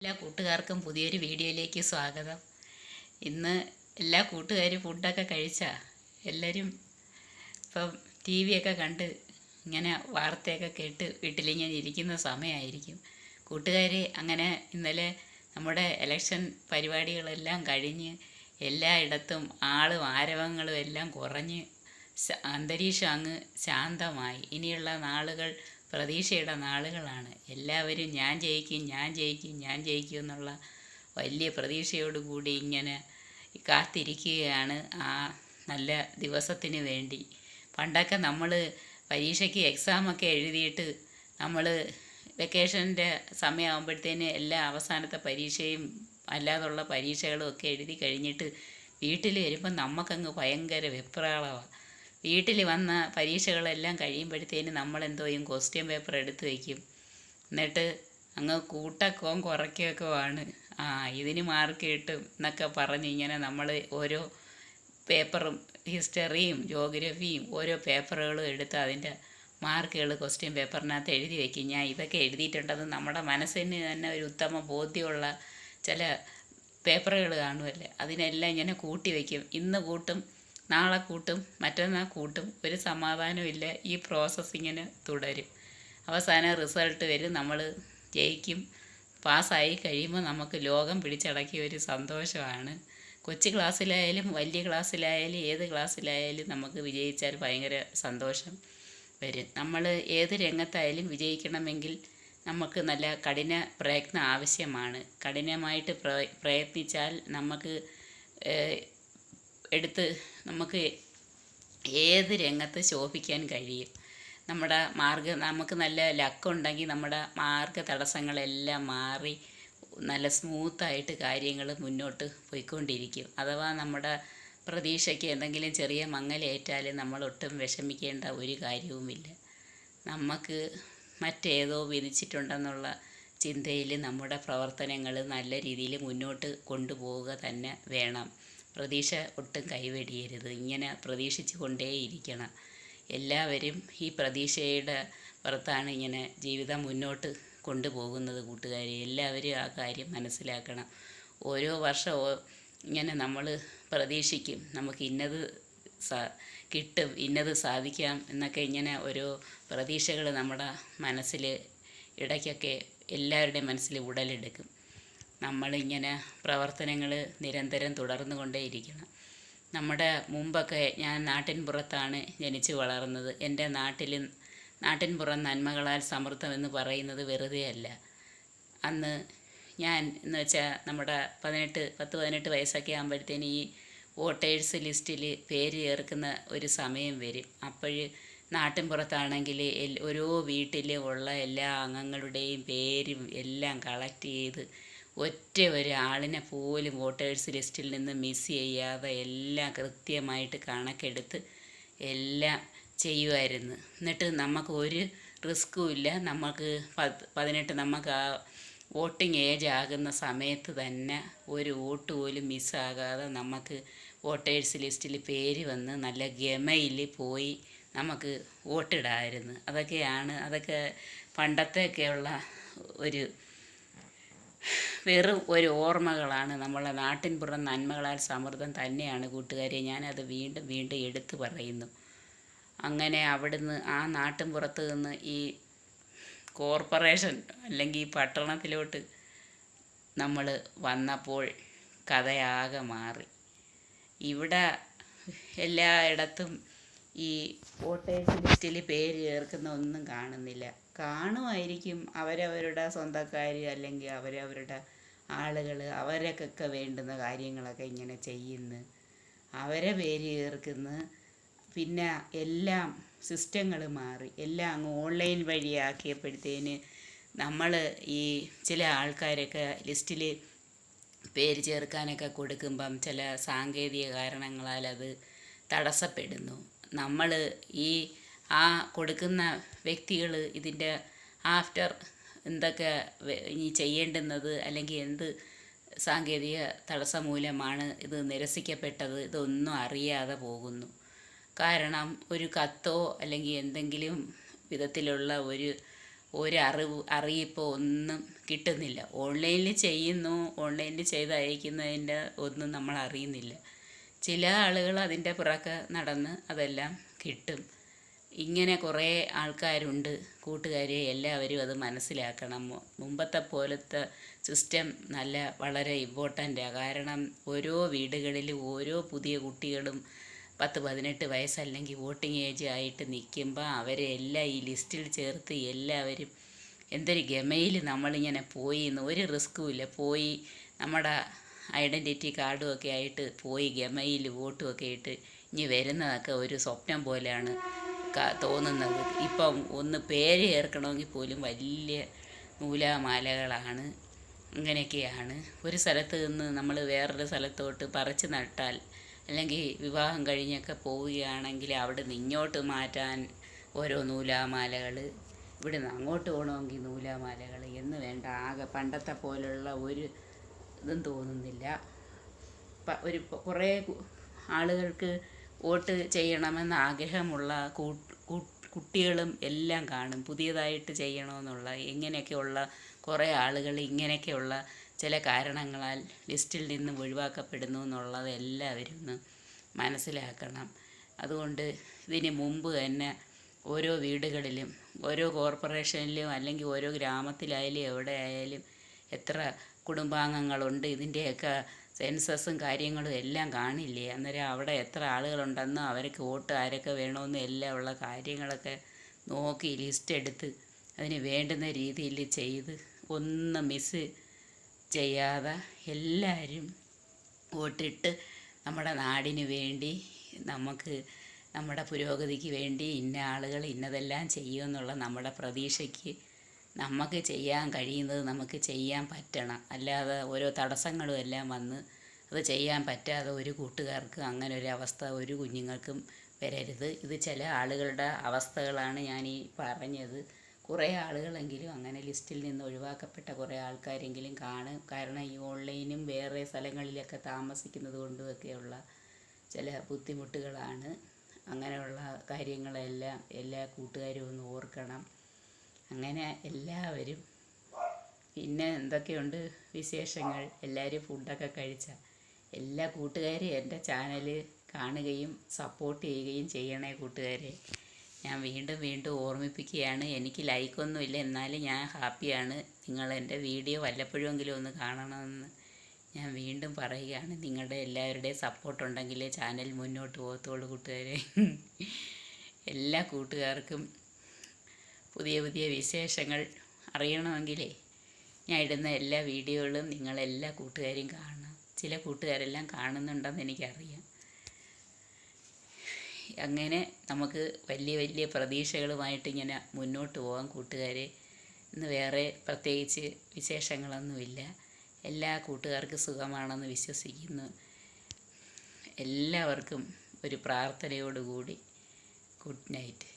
എല്ലാ കൂട്ടുകാർക്കും പുതിയൊരു വീഡിയോയിലേക്ക് സ്വാഗതം. ഇന്ന് എല്ലാ കൂട്ടുകാരും ഫുഡൊക്കെ കഴിച്ചാൽ എല്ലാവരും ഇപ്പം ടി വിയൊക്കെ കണ്ട് ഇങ്ങനെ വാർത്തയൊക്കെ കേട്ട് വീട്ടിലിങ്ങനെ ഇരിക്കുന്ന സമയമായിരിക്കും. കൂട്ടുകാർ അങ്ങനെ ഇന്നലെ നമ്മുടെ ഇലക്ഷൻ പരിപാടികളെല്ലാം കഴിഞ്ഞ് എല്ലായിടത്തും ആളും ആരവങ്ങളും എല്ലാം കുറഞ്ഞ് അന്തരീക്ഷം അങ്ങ് ശാന്തമായി. ഇനിയുള്ള നാളുകൾ പ്രതീക്ഷയുടെ നാളുകളാണ്. എല്ലാവരും ഞാൻ ജയിക്കും ഞാൻ ജയിക്കും ഞാൻ ജയിക്കും എന്നുള്ള വലിയ പ്രതീക്ഷയോടുകൂടി ഇങ്ങനെ കാത്തിരിക്കുകയാണ് ആ നല്ല ദിവസത്തിന് വേണ്ടി. പണ്ടൊക്കെ നമ്മൾ പരീക്ഷയ്ക്ക് എക്സാമൊക്കെ എഴുതിയിട്ട് നമ്മൾ വെക്കേഷൻ്റെ സമയമാകുമ്പോഴത്തേന് എല്ലാ അവസാനത്തെ പരീക്ഷയും അല്ലാതുള്ള പരീക്ഷകളും ഒക്കെ എഴുതി കഴിഞ്ഞിട്ട് വീട്ടിൽ വരുമ്പം നമുക്കങ്ങ് ഭയങ്കര വെപ്രാളമാണ്. വീട്ടിൽ വന്ന പരീക്ഷകളെല്ലാം കഴിയുമ്പോഴത്തേന് നമ്മളെന്തോ ചെയ്യും, ക്വസ്റ്റ്യൻ പേപ്പർ എടുത്ത് വയ്ക്കും. എന്നിട്ട് അങ്ങ് കൂട്ടക്കവും കുറയ്ക്കുകയാണ്. ഇതിന് മാർക്ക് കിട്ടും എന്നൊക്കെ പറഞ്ഞ് ഇങ്ങനെ നമ്മൾ ഓരോ പേപ്പറും ഹിസ്റ്ററിയും ജോഗ്രഫിയും ഓരോ പേപ്പറുകളും എടുത്ത് അതിൻ്റെ മാർക്കുകൾ ക്വസ്റ്റ്യൻ പേപ്പറിനകത്ത് എഴുതി വയ്ക്കും. ഞാൻ ഇതൊക്കെ എഴുതിയിട്ടുണ്ടെന്ന് നമ്മുടെ മനസ്സിന് തന്നെ ഒരു ഉത്തമ ബോധ്യമുള്ള ചില പേപ്പറുകൾ കാണുമല്ലേ, അതിനെല്ലാം ഇങ്ങനെ കൂട്ടി വയ്ക്കും. ഇന്ന് കൂട്ടും, നാളെ കൂട്ടും, മറ്റന്നാൾ കൂട്ടും, ഒരു സമാധാനമില്ല. ഈ പ്രോസസ്സ് ഇങ്ങനെ തുടരും. അവസാനം റിസൾട്ട് വരും, നമ്മൾ ജയിക്കും. പാസ്സായി കഴിയുമ്പോൾ നമുക്ക് ലോകം പിടിച്ചടക്കിയ ഒരു സന്തോഷമാണ്. കൊച്ചു ക്ലാസ്സിലായാലും വലിയ ക്ലാസ്സിലായാലും ഏത് ക്ലാസ്സിലായാലും നമുക്ക് വിജയിച്ചാൽ ഭയങ്കര സന്തോഷം വരും. നമ്മൾ ഏത് രംഗത്തായാലും വിജയിക്കണമെങ്കിൽ നമുക്ക് നല്ല കഠിന പ്രയത്നം ആവശ്യമാണ്. കഠിനമായിട്ട് പ്രയത്നിച്ചാൽ നമുക്ക് നമുക്ക് ഏത് രംഗത്ത് ശോഭിക്കാൻ കഴിയും. നമുക്ക് നല്ല ലക്കുണ്ടെങ്കിൽ നമ്മുടെ മാർഗ തടസ്സങ്ങളെല്ലാം മാറി നല്ല സ്മൂത്തായിട്ട് കാര്യങ്ങൾ മുന്നോട്ട് പോയിക്കൊണ്ടിരിക്കും. അഥവാ നമ്മുടെ പ്രതീക്ഷയ്ക്ക് എന്തെങ്കിലും ചെറിയ മങ്ങലേറ്റാൽ നമ്മളൊട്ടും വിഷമിക്കേണ്ട ഒരു കാര്യവുമില്ല. നമുക്ക് മറ്റേതോ വിധിച്ചിട്ടുണ്ടെന്നുള്ള ചിന്തയിൽ നമ്മുടെ പ്രവർത്തനങ്ങൾ നല്ല രീതിയിൽ മുന്നോട്ട് കൊണ്ടുപോവുക തന്നെ വേണം. പ്രതീക്ഷ ഒട്ടും കൈവെടിയരുത്. ഇങ്ങനെ പ്രതീക്ഷിച്ചു കൊണ്ടേയിരിക്കണം. എല്ലാവരും ഈ പ്രതീക്ഷയുടെ പുറത്താണ് ഇങ്ങനെ ജീവിതം മുന്നോട്ട് കൊണ്ടുപോകുന്നത്. കൂട്ടുകാരെ, എല്ലാവരും ആ കാര്യം മനസ്സിലാക്കണം. ഓരോ വർഷവും ഇങ്ങനെ നമ്മൾ പ്രതീക്ഷിക്കും, നമുക്ക് ഇന്നത് കിട്ടും, ഇന്നത് സാധിക്കാം എന്നൊക്കെ ഇങ്ങനെ ഓരോ പ്രതീക്ഷകൾ നമ്മുടെ മനസ്സിൽ ഇടയ്ക്കൊക്കെ എല്ലാവരുടെയും മനസ്സിൽ ഉടലെടുക്കും. നമ്മളിങ്ങനെ പ്രവർത്തനങ്ങൾ നിരന്തരം തുടർന്നു കൊണ്ടേയിരിക്കണം. നമ്മുടെ മുമ്പൊക്കെ ഞാൻ നാട്ടിൻ പുറത്താണ് ജനിച്ചു വളർന്നത്. എൻ്റെ നാട്ടിൻപുറം നന്മകളാൽ സമൃദ്ധമെന്ന് പറയുന്നത് വെറുതെ അല്ല. അന്ന് ഞാൻ എന്ന് വെച്ചാൽ നമ്മുടെ 18 വയസ്സൊക്കെ ആകുമ്പോഴത്തേന് ഈ വോട്ടേഴ്സ് ലിസ്റ്റിൽ പേര് ചേർക്കുന്ന ഒരു സമയം വരും. അപ്പോൾ നാട്ടിൻപുറത്താണെങ്കിൽ ഓരോ വീട്ടിൽ ഉള്ള എല്ലാ അംഗങ്ങളുടെയും പേരും എല്ലാം കളക്ട് ചെയ്ത് ഒറ്റ ഒരാളിനെ പോലും വോട്ടേഴ്സ് ലിസ്റ്റിൽ നിന്ന് മിസ് ചെയ്യാതെ എല്ലാം കൃത്യമായിട്ട് കണക്കെടുത്ത് എല്ലാം ചെയ്യുമായിരുന്നു. എന്നിട്ട് നമുക്ക് ഒരു റിസ്ക്കും ഇല്ല. നമുക്ക് 18 നമുക്ക് ആ വോട്ടിംഗ് ഏജ് ആകുന്ന സമയത്ത് തന്നെ ഒരു വോട്ട് പോലും മിസ്സാകാതെ നമുക്ക് വോട്ടേഴ്സ് ലിസ്റ്റിൽ പേര് വന്ന് നല്ല ഗമയിൽ പോയി നമുക്ക് വോട്ടിടാമായിരുന്നു. അതൊക്കെ പണ്ടത്തെയൊക്കെയുള്ള വെറും ഒരു ഓർമ്മകളാണ്. നമ്മളെ നാട്ടിൻപുറം നന്മകളാൽ സമൃദ്ധം തന്നെയാണ് കൂട്ടുകാരെ. ഞാനത് വീണ്ടും വീണ്ടും എടുത്തു പറയുന്നു. അങ്ങനെ അവിടുന്ന് ആ നാട്ടിൻപുറത്ത് നിന്ന് ഈ കോർപ്പറേഷൻ അല്ലെങ്കിൽ ഈ പട്ടണത്തിലോട്ട് നമ്മൾ വന്നപ്പോൾ കഥയാകെ മാറി. ഇവിടെ എല്ലായിടത്തും ഈ വോട്ടേഴ്സ് ലിസ്റ്റിൽ പേര് ചേർക്കുന്ന ഒന്നും കാണുന്നില്ല. കാണുമായിരിക്കും അവരവരുടെ സ്വന്തക്കാർ അല്ലെങ്കിൽ അവരവരുടെ ആളുകൾ അവരൊക്കെ വേണ്ടുന്ന കാര്യങ്ങളൊക്കെ ഇങ്ങനെ ചെയ്യുന്നു, അവരെ പേര് ചേർക്കുന്നു. പിന്നെ എല്ലാം സിസ്റ്റങ്ങൾ മാറി, എല്ലാം അങ്ങ് ഓൺലൈൻ വഴിയാക്കിയപ്പോഴത്തേന് നമ്മൾ ഈ ചില ആൾക്കാരൊക്കെ ലിസ്റ്റിൽ പേര് ചേർക്കാനൊക്കെ കൊടുക്കുമ്പം ചില സാങ്കേതിക കാരണങ്ങളാൽ അത് തടസ്സപ്പെടുന്നു. നമ്മൾ ആ കൊടുക്കുന്ന വ്യക്തികൾ ഇതിൻ്റെ ആഫ്റ്റർ എന്തൊക്കെ ഇനി ചെയ്യേണ്ടുന്നത് അല്ലെങ്കിൽ എന്ത് സാങ്കേതിക തടസ്സം മൂലമാണ് ഇത് നിരസിക്കപ്പെട്ടത് ഇതൊന്നും അറിയാതെ പോകുന്നു. കാരണം ഒരു കത്തോ അല്ലെങ്കിൽ എന്തെങ്കിലും വിധത്തിലുള്ള ഒരു അറിയിപ്പോ ഒന്നും കിട്ടുന്നില്ല. ഓൺലൈനിൽ ചെയ്യുന്നു, ഓൺലൈനിൽ ചെയ്ത് അയക്കുന്നതിൻ്റെ ഒന്നും നമ്മൾ അറിയുന്നില്ല. ചില ആളുകൾ അതിൻ്റെ പുറകെ നടന്ന് അതെല്ലാം കിട്ടും. ഇങ്ങനെ കുറേ ആൾക്കാരുണ്ട് കൂട്ടുകാരെ, എല്ലാവരും അത് മനസ്സിലാക്കണം. മുമ്പത്തെ പോലത്തെ സിസ്റ്റം വളരെ ഇമ്പോർട്ടൻ്റാണ്. കാരണം ഓരോ വീടുകളിലും ഓരോ പുതിയ കുട്ടികളും 10-18 വയസ്സല്ലെങ്കിൽ വോട്ടിംഗ് ഏജ് ആയിട്ട് നിൽക്കുമ്പോൾ അവരെ എല്ലാം ഈ ലിസ്റ്റിൽ ചേർത്ത് എല്ലാവരും എന്തൊരു ഗമയിൽ നമ്മളിങ്ങനെ പോയി ഒരു റിസ്ക്കും ഇല്ല, പോയി നമ്മുടെ ഐഡൻറ്റിറ്റി കാർഡും ഒക്കെ ആയിട്ട് പോയി ഗമയിൽ വോട്ടും ഒക്കെ ഇട്ട് ഇനി വരുന്നതൊക്കെ ഒരു സ്വപ്നം പോലെയാണ് തോന്നുന്നത്. ഇപ്പം ഒന്ന് പേര് ചേർക്കണമെങ്കിൽ പോലും വലിയ നൂലാമാലകളാണ്. അങ്ങനെയൊക്കെയാണ്. ഒരു സ്ഥലത്ത് നിന്ന് നമ്മൾ വേറൊരു സ്ഥലത്തോട്ട് പറിച്ച് നട്ടാൽ അല്ലെങ്കിൽ വിവാഹം കഴിഞ്ഞൊക്കെ പോവുകയാണെങ്കിൽ അവിടെ നിന്ന് ഇങ്ങോട്ട് മാറ്റാൻ ഓരോ നൂലാമാലകൾ, ഇവിടെ നിന്ന് അങ്ങോട്ട് പോകണമെങ്കിൽ നൂലാമാലകൾ എന്ന് വേണ്ട. ആകെ പണ്ടത്തെ പോലുള്ള ഒരു ഇതും തോന്നുന്നില്ല. കുറേ ആളുകൾക്ക് വോട്ട് ചെയ്യണമെന്ന് ആഗ്രഹമുള്ള കുട്ടികളും എല്ലാം കാണും. പുതിയതായിട്ട് ചെയ്യണമെന്നുള്ള എങ്ങനെയൊക്കെയുള്ള കുറേ ആളുകൾ ഇങ്ങനെയൊക്കെയുള്ള ചില കാരണങ്ങളാൽ ലിസ്റ്റിൽ നിന്ന് ഒഴിവാക്കപ്പെടുന്നു എന്നുള്ളത് എല്ലാവരും ഒന്ന് മനസ്സിലാക്കണം. അതുകൊണ്ട് ഇതിന് മുമ്പ് തന്നെ ഓരോ വീടുകളിലും ഓരോ കോർപ്പറേഷനിലും അല്ലെങ്കിൽ ഓരോ ഗ്രാമത്തിലായാലും എവിടെ ആയാലും എത്ര കുടുംബാംഗങ്ങളുണ്ട്, ഇതിൻ്റെയൊക്കെ സെൻസസും കാര്യങ്ങളും എല്ലാം കാണില്ലേ. അന്നേരം അവിടെ എത്ര ആളുകളുണ്ടെന്നോ അവർക്ക് വോട്ട് ആരൊക്കെ വേണമെന്നും എല്ലാം ഉള്ള കാര്യങ്ങളൊക്കെ നോക്കി ലിസ്റ്റ് എടുത്ത് അതിന് വേണ്ടുന്ന രീതിയിൽ ചെയ്ത് ഒന്നും മിസ് ചെയ്യാതെ എല്ലാവരും വോട്ടിട്ട് നമ്മുടെ നാടിന് വേണ്ടി, നമുക്ക് നമ്മുടെ പുരോഗതിക്ക് വേണ്ടി ഇന്ന ആളുകൾ ഇന്നതെല്ലാം ചെയ്യുമെന്നുള്ള നമ്മുടെ പ്രതീക്ഷയ്ക്ക് നമുക്ക് ചെയ്യാൻ കഴിയുന്നത് നമുക്ക് ചെയ്യാൻ പറ്റണം. അല്ലാതെ ഓരോ തടസ്സങ്ങളും എല്ലാം വന്ന് അത് ചെയ്യാൻ പറ്റാതെ ഒരു കൂട്ടുകാർക്കും അങ്ങനെ ഒരു അവസ്ഥ ഒരു കുഞ്ഞുങ്ങൾക്കും വരരുത്. ഇത് ചില ആളുകളുടെ അവസ്ഥകളാണ് ഞാൻ ഈ പറഞ്ഞത്. കുറേ ആളുകളെങ്കിലും അങ്ങനെ ലിസ്റ്റിൽ നിന്ന് ഒഴിവാക്കപ്പെട്ട കുറേ ആൾക്കാരെങ്കിലും കാണും. കാരണം ഈ ഓൺലൈനും വേറെ സ്ഥലങ്ങളിലൊക്കെ താമസിക്കുന്നത് കൊണ്ടുമൊക്കെയുള്ള ചില ബുദ്ധിമുട്ടുകളാണ്. അങ്ങനെയുള്ള കാര്യങ്ങളെല്ലാം എല്ലാ കൂട്ടുകാരും ഒന്ന് ഓർക്കണം. അങ്ങനെ എല്ലാവരും, പിന്നെ എന്തൊക്കെയുണ്ട് വിശേഷങ്ങൾ? എല്ലാവരും ഫുഡൊക്കെ കഴിച്ച എല്ലാ കൂട്ടുകാരും എൻ്റെ ചാനൽ കാണുകയും സപ്പോർട്ട് ചെയ്യുകയും ചെയ്യണേ കൂട്ടുകാരെ. ഞാൻ വീണ്ടും വീണ്ടും ഓർമ്മിപ്പിക്കുകയാണ്, എനിക്ക് ലൈക്കൊന്നുമില്ല, എന്നാലും ഞാൻ ഹാപ്പിയാണ്. നിങ്ങൾ എൻ്റെ വീഡിയോ വല്ലപ്പോഴെങ്കിലും ഒന്ന് കാണണമെന്ന് ഞാൻ വീണ്ടും പറയുകയാണ്. നിങ്ങളുടെ എല്ലാവരുടെയും സപ്പോർട്ടുണ്ടെങ്കിലേ ചാനൽ മുന്നോട്ട് പോകത്തുള്ളൂ കൂട്ടുകാരെ. എല്ലാ കൂട്ടുകാർക്കും പുതിയ പുതിയ വിശേഷങ്ങൾ അറിയണമെങ്കിലേ ഞാൻ ഇടുന്ന എല്ലാ വീഡിയോകളും നിങ്ങളെല്ലാ കൂട്ടുകാരും കാണണം. ചില കൂട്ടുകാരെല്ലാം കാണുന്നുണ്ടെന്ന് എനിക്കറിയാം. അങ്ങനെ നമുക്ക് വലിയ വലിയ പ്രതീക്ഷകളുമായിട്ട് ഇങ്ങനെ മുന്നോട്ട് പോകാം കൂട്ടുകാരെ. ഇന്ന് വേറെ പ്രത്യേകിച്ച് വിശേഷങ്ങളൊന്നുമില്ല. എല്ലാ കൂട്ടുകാർക്കും സുഖമാണെന്ന് വിശ്വസിക്കുന്നു. എല്ലാവർക്കും ഒരു പ്രാർത്ഥനയോടുകൂടി ഗുഡ് നൈറ്റ്.